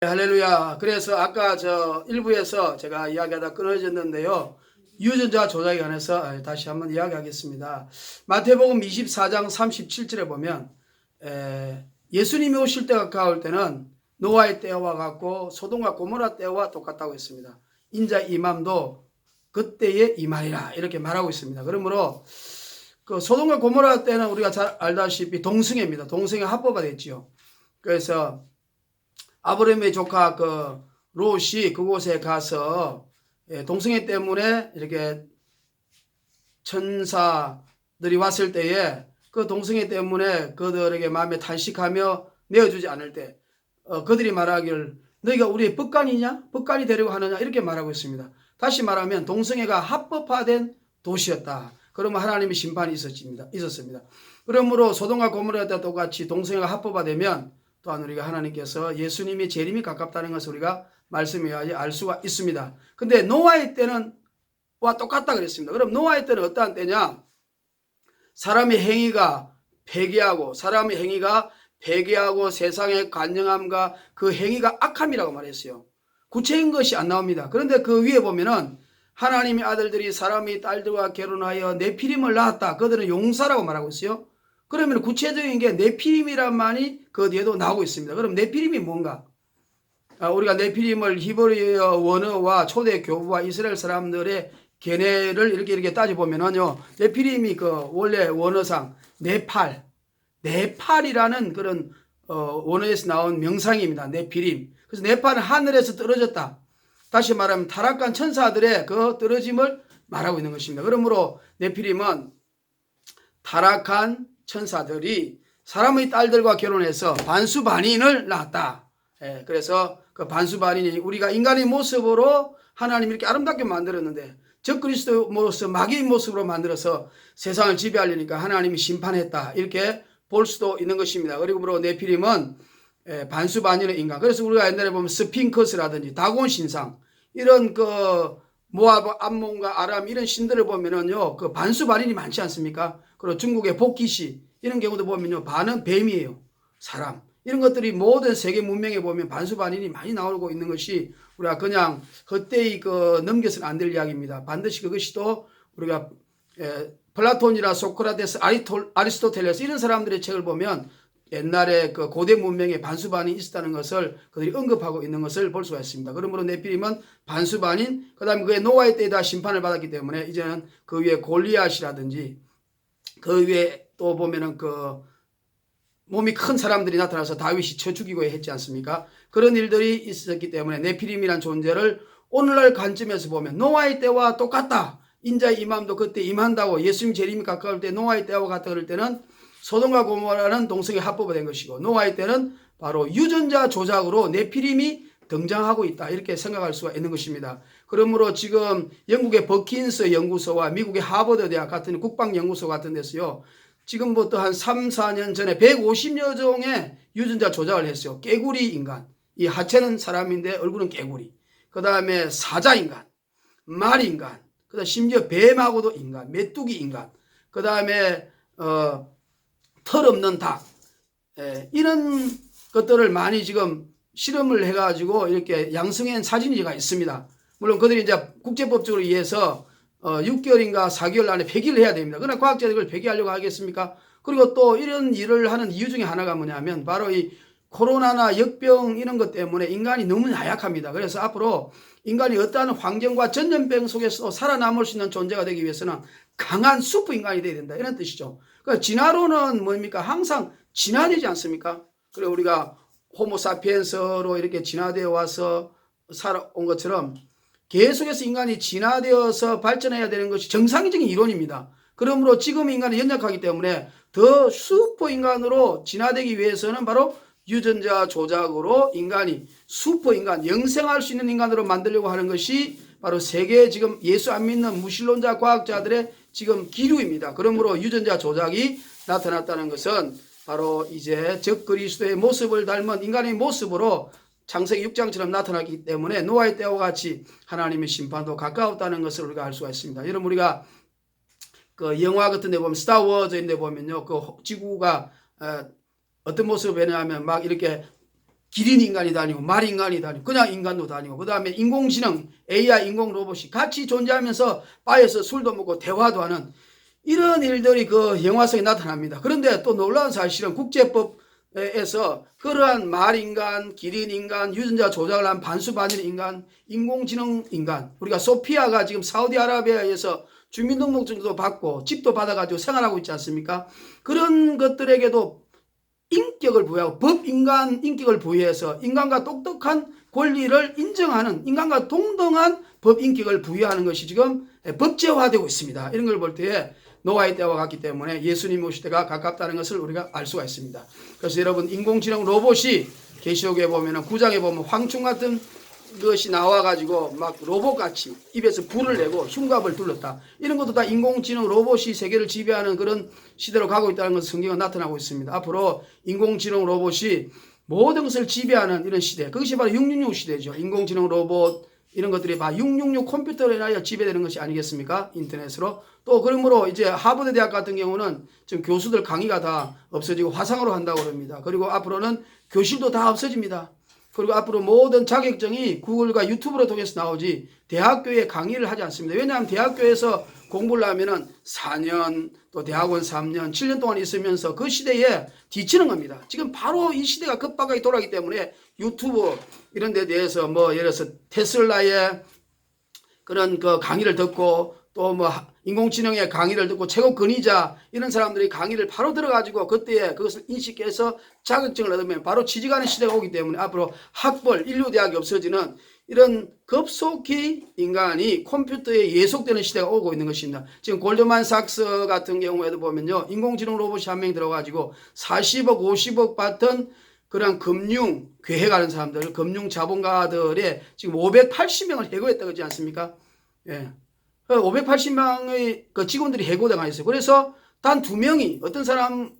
할렐루야. 그래서 아까 저 일부에서 제가 이야기하다 끊어졌는데요. 유전자 조작에 관해서 다시 한번 이야기하겠습니다. 마태복음 24장 37절에 보면 예수님이 오실 때가 가까울 때는 노아의 때와 같고 소돔과 고모라 때와 똑같다고 했습니다. 인자 임함도 그때의 임하리라 이렇게 말하고 있습니다. 그러므로 그 소돔과 고모라 때는 우리가 잘 알다시피 동성애입니다. 동성애 합법화 됐지요. 그래서 아브라함의 조카 그 롯이 그곳에 가서 동성애 때문에 이렇게 천사들이 왔을 때에 그 동성애 때문에 그들에게 마음에 탄식하며 내어주지 않을 때 그들이 말하기를 너희가 우리의 법관이냐? 법관이 되려고 하느냐? 이렇게 말하고 있습니다. 다시 말하면 동성애가 합법화된 도시였다. 그러면 하나님의 심판이 있었습니다. 그러므로 소돔과 고모라 때와 똑같이 동성애가 합법화되면 또한 우리가 하나님께서 예수님이 재림이 가깝다는 것을 우리가 말씀해야지 알 수가 있습니다. 근데 노아의 때는 와 똑같다 그랬습니다. 그럼 노아의 때는 어떠한 때냐? 사람의 행위가 회개하고 세상의 관영함과 그 행위가 악함이라고 말했어요. 구체인 것이 안 나옵니다. 그런데 그 위에 보면은 하나님의 아들들이 사람의 딸들과 결혼하여 네피림을 낳았다. 그들은 용사라고 말하고 있어요. 그러면 구체적인 게 네피림이란 말이 그 뒤에도 나오고 있습니다. 그럼 네피림이 뭔가? 우리가 네피림을 히브리어 원어와 초대 교부와 이스라엘 사람들의 견해를 이렇게 따져보면은요, 네피림이 그 원래 원어상 네팔이라는 그런 원어에서 나온 명상입니다. 네피림. 그래서 네팔은 하늘에서 떨어졌다. 다시 말하면 타락한 천사들의 그 떨어짐을 말하고 있는 것입니다. 그러므로 네피림은 타락한 천사들이 사람의 딸들과 결혼해서 반수반인을 낳았다. 그래서 그 반수반인이 우리가 인간의 모습으로 하나님이 이렇게 아름답게 만들었는데 적그리스도 모습, 마귀의 모습으로 만들어서 세상을 지배하려니까 하나님이 심판했다. 이렇게 볼 수도 있는 것입니다. 그리고 네피림은 반수반인의 인간. 그래서 우리가 옛날에 보면 스핑크스라든지 다곤 신상 이런 그 모아브, 암몬과 아람 이런 신들을 보면은요, 그 반수반인이 많지 않습니까? 그리고 중국의 복기시 이런 경우도 보면요, 반은 뱀이에요. 사람. 이런 것들이 모든 세계 문명에 보면 반수반인이 많이 나오고 있는 것이 우리가 그냥 헛되이 그 넘겨서는 안 될 이야기입니다. 반드시 그것이 또 우리가 플라톤이나 소크라테스, 아리스토텔레스 이런 사람들의 책을 보면 옛날에 그 고대 문명에 반수반인이 있었다는 것을 그들이 언급하고 있는 것을 볼 수가 있습니다. 그러므로 네피림은 반수반인, 그 다음에 그의 노아의 때에다 심판을 받았기 때문에 이제는 그 위에 골리앗이라든지 그 위에 또 보면은 그 몸이 큰 사람들이 나타나서 다윗이 쳐 죽이고 했지 않습니까? 그런 일들이 있었기 때문에 네피림이란 존재를 오늘날 관점에서 보면 노아의 때와 똑같다. 인자의 임함도 그때 임한다고 예수님 재림이 가까울 때 노아의 때와 같다 그럴 때는 소돔과 고모라는 동성애 합법화 된 것이고 노아의 때는 바로 유전자 조작으로 네피림이 등장하고 있다. 이렇게 생각할 수가 있는 것입니다. 그러므로 지금 영국의 버킨스 연구소와 미국의 하버드 대학 같은 국방연구소 같은 데서요. 지금부터 한 3, 4년 전에 150여 종의 유전자 조작을 했어요. 깨구리 인간. 이 하체는 사람인데 얼굴은 깨구리. 그 다음에 사자인간, 말인간, 그 다음에 심지어 뱀하고도 인간, 메뚜기 인간, 그 다음에 털 없는 닭, 이런 것들을 많이 지금 실험을 해가지고 이렇게 양성한 사진이 제가 있습니다. 물론 그들이 이제 국제법적으로 의해서 6개월인가 4개월 안에 폐기를 해야 됩니다. 그러나 과학자들이 그걸 폐기하려고 하겠습니까? 그리고 또 이런 일을 하는 이유 중에 하나가 뭐냐면 바로 이 코로나나 역병 이런 것 때문에 인간이 너무 나약합니다. 그래서 앞으로 인간이 어떠한 환경과 전염병 속에서 살아남을 수 있는 존재가 되기 위해서는 강한 슈퍼 인간이 되어야 된다. 이런 뜻이죠. 그러니까 진화론은 뭡니까? 항상 진화되지 않습니까? 그리고 우리가 호모사피엔스로 이렇게 진화되어 와서 살아온 것처럼 계속해서 인간이 진화되어서 발전해야 되는 것이 정상적인 이론입니다. 그러므로 지금 인간은 연약하기 때문에 더 슈퍼 인간으로 진화되기 위해서는 바로 유전자 조작으로 인간이 슈퍼 인간, 영생할 수 있는 인간으로 만들려고 하는 것이 바로 세계 지금 예수 안 믿는 무신론자 과학자들의 지금 기류입니다. 그러므로 유전자 조작이 나타났다는 것은 바로 이제 적그리스도의 모습을 닮은 인간의 모습으로 창세기 6장처럼 나타나기 때문에 노아의 때와 같이 하나님의 심판도 가까웠다는 것을 우리가 알 수가 있습니다. 여러분 우리가 그 영화 같은 데 보면 스타워즈인데 보면요. 그 지구가 어떤 모습을 변하면 막 이렇게 기린 인간이 다니고 말 인간이 다니고 그냥 인간도 다니고 그 다음에 인공지능 AI 인공 로봇이 같이 존재하면서 바에서 술도 먹고 대화도 하는 이런 일들이 그 영화성에 나타납니다. 그런데 또 놀라운 사실은 국제법에서 그러한 말 인간, 기린 인간, 유전자 조작을 한 반수반일 인간, 인공지능 인간, 우리가 소피아가 지금 사우디아라비아에서 주민등록증도 받고 집도 받아가지고 생활하고 있지 않습니까? 그런 것들에게도 인격을 부여하고 법인간 인격을 부여해서 인간과 똑똑한 권리를 인정하는 인간과 동등한 법인격을 부여하는 것이 지금 법제화되고 있습니다. 이런 걸 볼 때에 노아의 때와 같기 때문에 예수님 오실 때가 가깝다는 것을 우리가 알 수가 있습니다. 그래서 여러분 인공지능 로봇이 계시록에 보면 9장에 보면 황충 같은 것이 나와가지고 막 로봇같이 입에서 불을 내고 흉갑을 둘렀다. 이런 것도 다 인공지능 로봇이 세계를 지배하는 그런 시대로 가고 있다는 것을 성경은 나타나고 있습니다. 앞으로 인공지능 로봇이 모든 것을 지배하는 이런 시대, 그것이 바로 666 시대죠. 인공지능 로봇 이런 것들이 막 666 컴퓨터로 인하여 지배되는 것이 아니겠습니까? 인터넷으로. 또 그러므로 이제 하버드 대학 같은 경우는 지금 교수들 강의가 다 없어지고 화상으로 한다고 합니다. 그리고 앞으로는 교실도 다 없어집니다. 그리고 앞으로 모든 자격증이 구글과 유튜브로 통해서 나오지 대학교에 강의를 하지 않습니다. 왜냐하면 대학교에서 공부를 하면은 4년 또 대학원 3년 7년 동안 있으면서 그 시대에 뒤치는 겁니다. 지금 바로 이 시대가 급박하게 돌아가기 때문에 유튜브 이런 데 대해서 뭐 예를 들어서 테슬라의 그런 그 강의를 듣고 또 뭐 인공지능의 강의를 듣고 최고 권위자 이런 사람들이 강의를 바로 들어가지고 그때에 그것을 인식해서 자격증을 얻으면 바로 취직하는 시대가 오기 때문에 앞으로 학벌, 인류대학이 없어지는 이런 급속히 인간이 컴퓨터에 예속되는 시대가 오고 있는 것입니다. 지금 골드만삭스 같은 경우에도 보면요. 인공지능 로봇이 한 명 들어가지고 40억, 50억 받던 그런 금융 괴해가는 사람들, 금융 자본가들의 지금 580명을 해고했다 그러지 않습니까? 예. 580명의 그 직원들이 해고당하 있어요. 그래서 단 2명이 어떤 사람이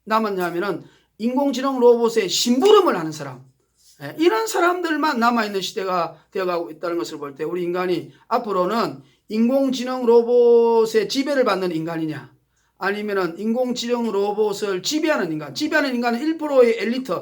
남았냐면은 인공지능 로봇의 심부름을 하는 사람. 예, 이런 사람들만 남아있는 시대가 되어가고 있다는 것을 볼 때 우리 인간이 앞으로는 인공지능 로봇의 지배를 받는 인간이냐 아니면은 인공지능 로봇을 지배하는 인간, 지배하는 인간은 1%의 엘리트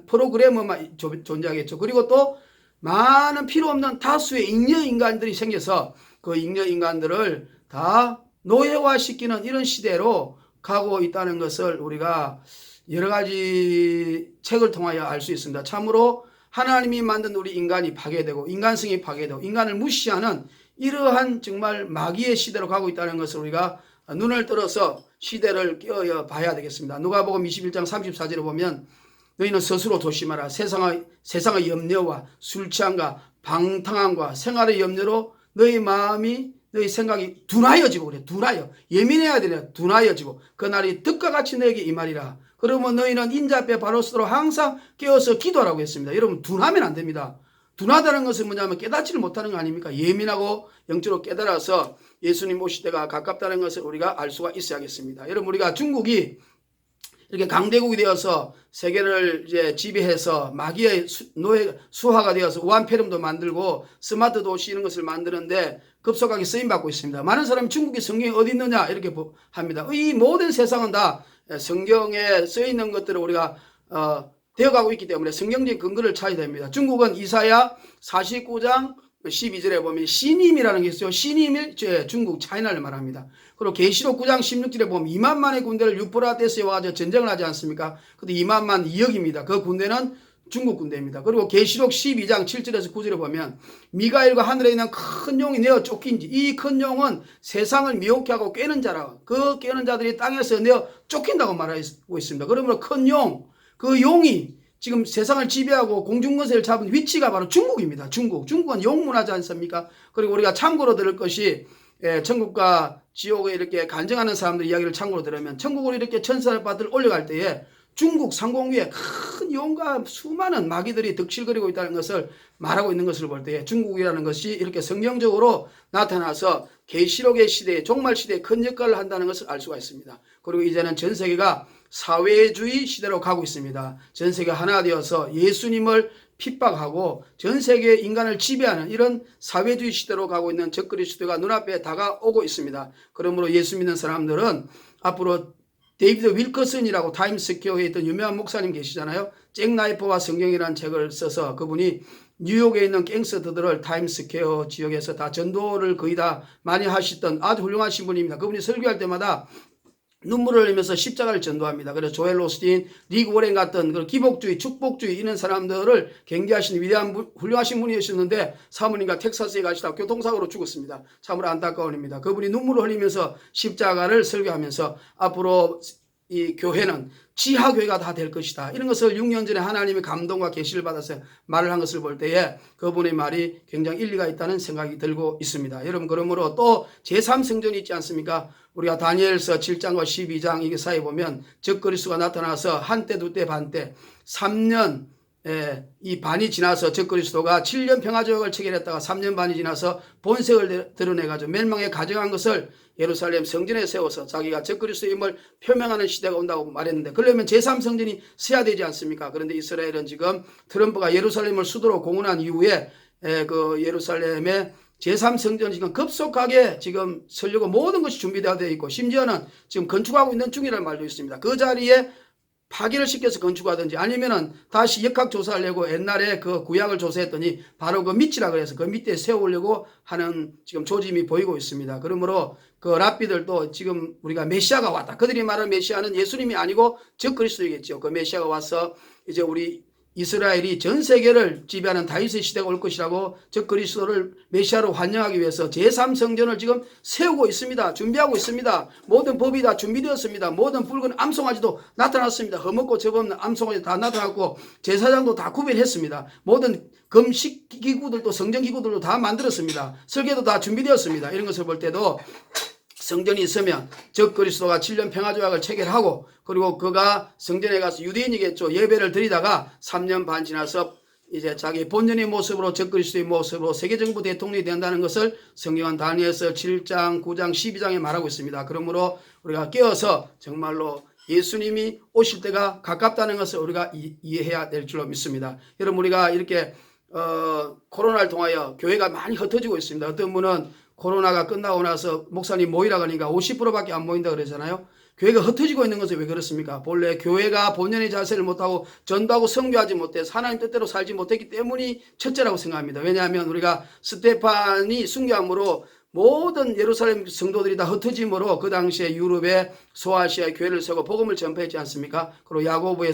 프로그래머만 존재하겠죠. 그리고 또 많은 필요 없는 다수의 잉여 인간들이 생겨서 그 잉여 인간들을 다 노예화시키는 이런 시대로 가고 있다는 것을 우리가 여러 가지 책을 통하여 알 수 있습니다. 참으로 하나님이 만든 우리 인간이 파괴되고 인간성이 파괴되고 인간을 무시하는 이러한 정말 마귀의 시대로 가고 있다는 것을 우리가 눈을 들어서 시대를 깨어 봐야 되겠습니다. 누가복음 21장 34절에 보면 너희는 스스로 조심하라. 세상의 염려와 술 취함과 방탕함과 생활의 염려로 너희 마음이 너희 생각이 둔하여지고 그래. 둔하여. 예민해야 되네. 둔하여지고 그날이 뜻과 같이 너에게 임하리라. 그러면 너희는 인자 앞에 바로 서도록 항상 깨어서 기도하라고 했습니다. 여러분 둔하면 안 됩니다. 둔하다는 것은 뭐냐면 깨닫지를 못하는 거 아닙니까? 예민하고 영적으로 깨달아서 예수님 오실 때가 가깝다는 것을 우리가 알 수가 있어야겠습니다. 여러분 우리가 중국이 이렇게 강대국이 되어서 세계를 이제 지배해서 마귀의 노예 수하가 되어서 우한폐렴도 만들고 스마트 도시 이런 것을 만드는데 급속하게 쓰임받고 있습니다. 많은 사람이 중국의 성경이 어디 있느냐 이렇게 합니다. 이 모든 세상은 다 성경에 써 있는 것들을 우리가 되어가고 있기 때문에 성경적인 근거를 찾아야 됩니다. 중국은 이사야 49장 12절에 보면 신임이라는 게 있어요. 신임이 중국 차이나를 말합니다. 그리고 계시록 9장 16절에 보면 2만만의 군대를 유프라테스에 와서 전쟁을 하지 않습니까? 근데 2만만 2억입니다. 그 군대는 중국 군대입니다. 그리고 계시록 12장 7절에서 9절에 보면 미가엘과 하늘에 있는 큰 용이 내어 쫓긴지 이 큰 용은 세상을 미혹해 하고 꿰는 자라. 그 꿰는 자들이 땅에서 내어 쫓긴다고 말하고 있습니다. 그러므로 큰 용, 그 용이 지금 세상을 지배하고 공중권세를 잡은 위치가 바로 중국입니다. 중국은 용문하지 않습니까? 그리고 우리가 참고로 들을 것이 천국과 지옥에 이렇게 간증하는 사람들 이야기를 참고로 들으면 천국으로 이렇게 천사들을 올려갈 때에 중국 상공 위에 큰 용과 수많은 마귀들이 득실거리고 있다는 것을 말하고 있는 것을 볼 때에 중국이라는 것이 이렇게 성경적으로 나타나서 계시록의 시대에 종말 시대에 큰 역할을 한다는 것을 알 수가 있습니다. 그리고 이제는 전 세계가 사회주의 시대로 가고 있습니다. 전 세계가 하나 되어서 예수님을 핍박하고 전 세계 인간을 지배하는 이런 사회주의 시대로 가고 있는 적그리스도가 눈앞에 다가오고 있습니다. 그러므로 예수 믿는 사람들은 앞으로 데이비드 윌커슨이라고 타임스퀘어에 있던 유명한 목사님 계시잖아요. 잭 나이퍼와 성경이라는 책을 써서 그분이 뉴욕에 있는 갱스터들을 타임스퀘어 지역에서 다 전도를 거의 다 많이 하시던 아주 훌륭하신 분입니다. 그분이 설교할 때마다 눈물을 흘리면서 십자가를 전도합니다. 그래서 조엘 오스틴, 리그 워렌 같은 그 기복주의, 축복주의 이런 사람들을 경계하시는 위대한 훌륭하신 분이셨는데 사모님과 텍사스에 가시다 교통사고로 죽었습니다. 참으로 안타까운 일입니다. 그분이 눈물을 흘리면서 십자가를 설교하면서 앞으로 이 교회는 지하교회가 다 될 것이다. 이런 것을 6년 전에 하나님의 감동과 계시를 받아서 말을 한 것을 볼 때에 그분의 말이 굉장히 일리가 있다는 생각이 들고 있습니다. 여러분 그러므로 또 제3성전이 있지 않습니까? 우리가 다니엘서 7장과 12장 이게 사이에 보면 적그리스도가 나타나서 한때 두때 반때 3년 이 반이 지나서 적그리스도가 7년 평화조약을 체결했다가 3년 반이 지나서 본색을 드러내가지고 멸망에 가정한 것을 예루살렘 성전에 세워서 자기가 적그리스도의 힘을 표명하는 시대가 온다고 말했는데 그러려면 제3성전이 세야 되지 않습니까? 그런데 이스라엘은 지금 트럼프가 예루살렘을 수도로 공언한 이후에 그 예루살렘의 제3성전 지금 급속하게 지금 설려고 모든 것이 준비되어 있고 심지어는 지금 건축하고 있는 중이라는 말도 있습니다. 그 자리에 파기를 시켜서 건축하든지 아니면은 다시 역학조사하려고 옛날에 그 구약을 조사했더니 바로 그 밑이라 그래서 그 밑에 세우려고 하는 지금 조짐이 보이고 있습니다. 그러므로 그 랍비들도 지금 우리가 메시아가 왔다. 그들이 말하는 메시아는 예수님이 아니고 적그리스도이겠죠. 그 메시아가 와서 이제 우리 이스라엘이 전 세계를 지배하는 다윗의 시대가 올 것이라고 적그리스도를 메시아로 환영하기 위해서 제3성전을 지금 세우고 있습니다. 준비하고 있습니다. 모든 법이 다 준비되었습니다. 모든 붉은 암송아지도 나타났습니다. 험없고 죄없는 암송아지 다 나타났고 제사장도 다 구별했습니다. 모든 금식기구들도 성전기구들도 다 만들었습니다. 설계도 다 준비되었습니다. 이런 것을 볼 때도 성전이 있으면 적그리스도가 7년 평화조약을 체결하고 그리고 그가 성전에 가서 유대인이겠죠. 예배를 드리다가 3년 반 지나서 이제 자기 본연의 모습으로 적그리스도의 모습으로 세계정부 대통령이 된다는 것을 성경은 다니엘서 7장, 9장, 12장에 말하고 있습니다. 그러므로 우리가 깨어서 정말로 예수님이 오실 때가 가깝다는 것을 우리가 이해해야 될 줄로 믿습니다. 여러분 우리가 이렇게 코로나를 통하여 교회가 많이 흩어지고 있습니다. 어떤 분은 코로나가 끝나고 나서 목사님 모이라고 하니까 50%밖에 안 모인다 그러잖아요. 교회가 흩어지고 있는 것은 왜 그렇습니까? 본래 교회가 본연의 자세를 못하고 전도하고 선교하지 못해서 하나님 뜻대로 살지 못했기 때문이 첫째라고 생각합니다. 왜냐하면 우리가 스테판이 순교함으로 모든 예루살렘 성도들이 다 흩어짐으로 그 당시에 유럽의 소아시아의 교회를 세우고 복음을 전파했지 않습니까? 그리고 야고보의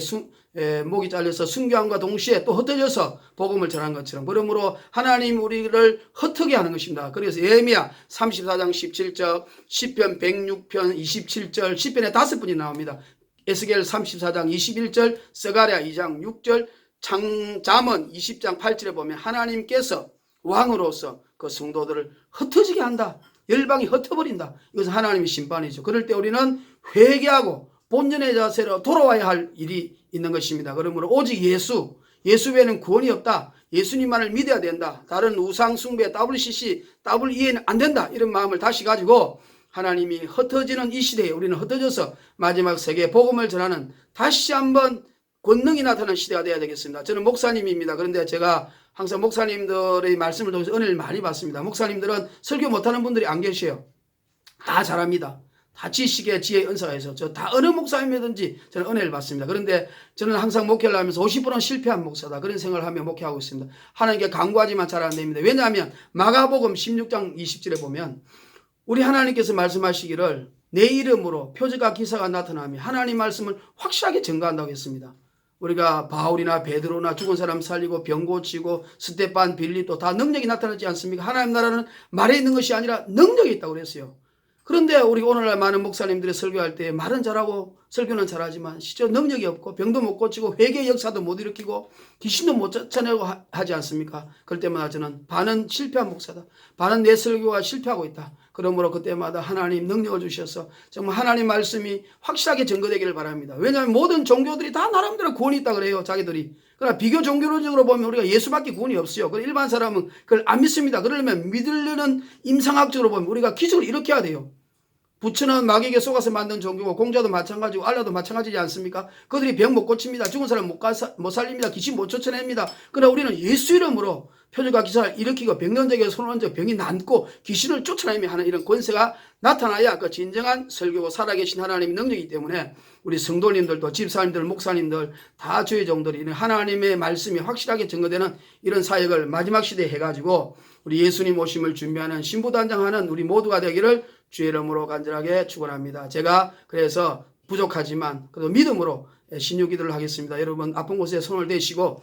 목이 잘려서 순교함과 동시에 또 흩어져서 복음을 전한 것처럼 그러므로 하나님 우리를 흩어게 하는 것입니다. 그래서 예레미야 34장 17절, 시편 106편 27절, 시편에 5분이 나옵니다. 에스겔 34장 21절, 스가랴 2장 6절, 잠언 20장 8절에 보면 하나님께서 왕으로서 그 성도들을 흩어지게 한다. 열방이 흩어버린다. 이것은 하나님의 심판이죠. 그럴 때 우리는 회개하고 본연의 자세로 돌아와야 할 일이 있는 것입니다. 그러므로 오직 예수 외에는 구원이 없다. 예수님만을 믿어야 된다. 다른 우상 숭배, WCC, WE는 안 된다. 이런 마음을 다시 가지고 하나님이 흩어지는 이 시대에 우리는 흩어져서 마지막 세계에 복음을 전하는 다시 한번 권능이 나타나는 시대가 되어야 되겠습니다. 저는 목사님입니다. 그런데 제가 항상 목사님들의 말씀을 통해서 은혜를 많이 받습니다. 목사님들은 설교 못하는 분들이 안 계셔요. 다 잘합니다. 다 지식의 지혜의 은사가 있어서 저 다 어느 목사님이든지 저는 은혜를 받습니다. 그런데 저는 항상 목회를 하면서 50%는 실패한 목사다. 그런 생각을 하며 목회하고 있습니다. 하나님께 간구하지만 잘 안 됩니다. 왜냐하면 마가복음 16장 20절에 보면 우리 하나님께서 말씀하시기를 내 이름으로 표적과 기사가 나타나며 하나님 말씀을 확실하게 증거한다고 했습니다. 우리가 바울이나 베드로나 죽은 사람 살리고 병 고치고 스테판, 빌립도 다 능력이 나타나지 않습니까? 하나님 나라는 말에 있는 것이 아니라 능력이 있다고 그랬어요. 그런데 우리 오늘날 많은 목사님들이 설교할 때 말은 잘하고 설교는 잘하지만 실제 능력이 없고 병도 못 고치고 회개의 역사도 못 일으키고 귀신도 못 쫓아내고 하지 않습니까? 그럴 때마다 저는 반은 실패한 목사다. 반은 내 설교가 실패하고 있다. 그러므로 그때마다 하나님 능력을 주셔서 정말 하나님 말씀이 확실하게 증거되기를 바랍니다. 왜냐하면 모든 종교들이 다 나름대로 구원이 있다 그래요. 자기들이. 그러나 비교 종교론적으로 보면 우리가 예수밖에 구원이 없어요. 일반 사람은 그걸 안 믿습니다. 그러려면 믿으려는 임상학적으로 보면 우리가 기적을 이렇게 해야 돼요. 부처는 마귀에게 속아서 만든 종교고 공자도 마찬가지고 알라도 마찬가지지 않습니까? 그들이 병 못 고칩니다. 죽은 사람 못 살립니다. 귀신 못 쫓아냅니다. 그러나 우리는 예수 이름으로 표적과 기사를 일으키고 병변자에게 손을 얹어 병이 낫고 귀신을 쫓아내며 하는 이런 권세가 나타나야 그 진정한 설교고 살아계신 하나님의 능력이기 때문에 우리 성도님들도 집사님들, 목사님들 다 주의 종들이 이런 하나님의 말씀이 확실하게 증거되는 이런 사역을 마지막 시대에 해가지고 우리 예수님 오심을 준비하는 신부단장하는 우리 모두가 되기를 주의 이름으로 간절하게 축원합니다. 제가 그래서 부족하지만 그래도 믿음으로 신유 기도를 하겠습니다. 여러분 아픈 곳에 손을 대시고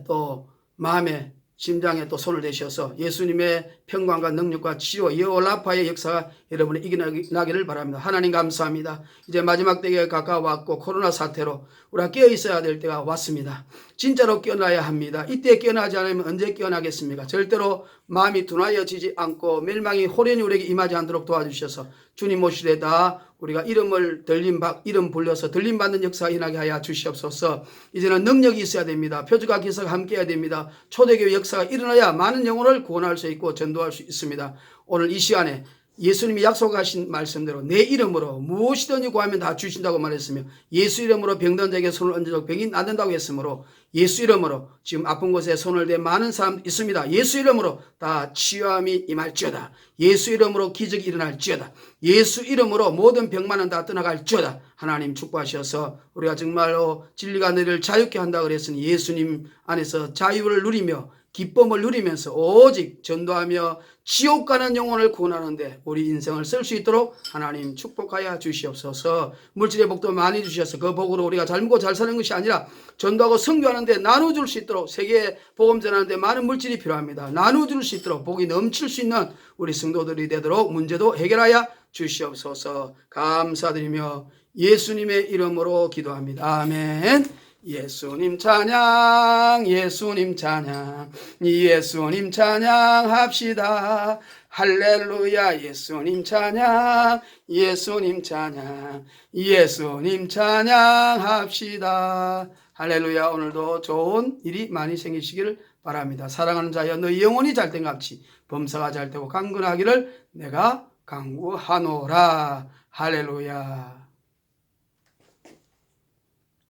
또 마음에 심장에 또 손을 대셔서 예수님의 평강과 능력과 치료 여호라파의 역사가 여러분의 이겨나기를 바랍니다. 하나님 감사합니다. 이제 마지막 때가 가까워왔고 코로나 사태로 우리가 깨어 있어야 될 때가 왔습니다. 진짜로 깨어나야 합니다. 이때 깨어나지 않으면 언제 깨어나겠습니까? 절대로 마음이 둔하여지지 않고 멸망이 호련히 우리에게 임하지 않도록 도와주셔서 주님 모시되다 우리가 이름 불려서 들림받는 역사가 일어나게 하여 주시옵소서. 이제는 능력이 있어야 됩니다. 표적과 기사가 함께해야 됩니다. 초대교회 역사가 일어나야 많은 영혼을 구원할 수 있고 전도할 수 있습니다. 오늘 이 시간에 예수님이 약속하신 말씀대로 내 이름으로 무엇이든지 구하면 다 주신다고 말했으며 예수 이름으로 병든 자에게 손을 얹어도 병이 낫는다고 했으므로 예수 이름으로 지금 아픈 곳에 손을 댄 많은 사람 있습니다. 예수 이름으로 다 치유함이 임할지어다. 예수 이름으로 기적이 일어날지어다. 예수 이름으로 모든 병만은 다 떠나갈지어다. 하나님 축복하셔서 우리가 정말로 진리가 너희를 자유케 한다 그랬으니 예수님 안에서 자유를 누리며 기쁨을 누리면서 오직 전도하며 지옥 가는 영혼을 구원하는데 우리 인생을 쓸 수 있도록 하나님 축복하여 주시옵소서. 물질의 복도 많이 주셔서 그 복으로 우리가 잘 먹고 잘 사는 것이 아니라 전도하고 선교하는데 나눠줄 수 있도록 세계에 복음 전하는데 많은 물질이 필요합니다. 나눠줄 수 있도록 복이 넘칠 수 있는 우리 성도들이 되도록 문제도 해결하여 주시옵소서. 감사드리며 예수님의 이름으로 기도합니다. 아멘. 예수님 찬양, 예수님 찬양, 예수님 찬양합시다. 할렐루야. 예수님 찬양, 예수님 찬양, 예수님 찬양합시다. 할렐루야. 오늘도 좋은 일이 많이 생기시기를 바랍니다. 사랑하는 자여 너희 영혼이 잘된 같이 범사가 잘되고 강건하기를 내가 강구하노라. 할렐루야.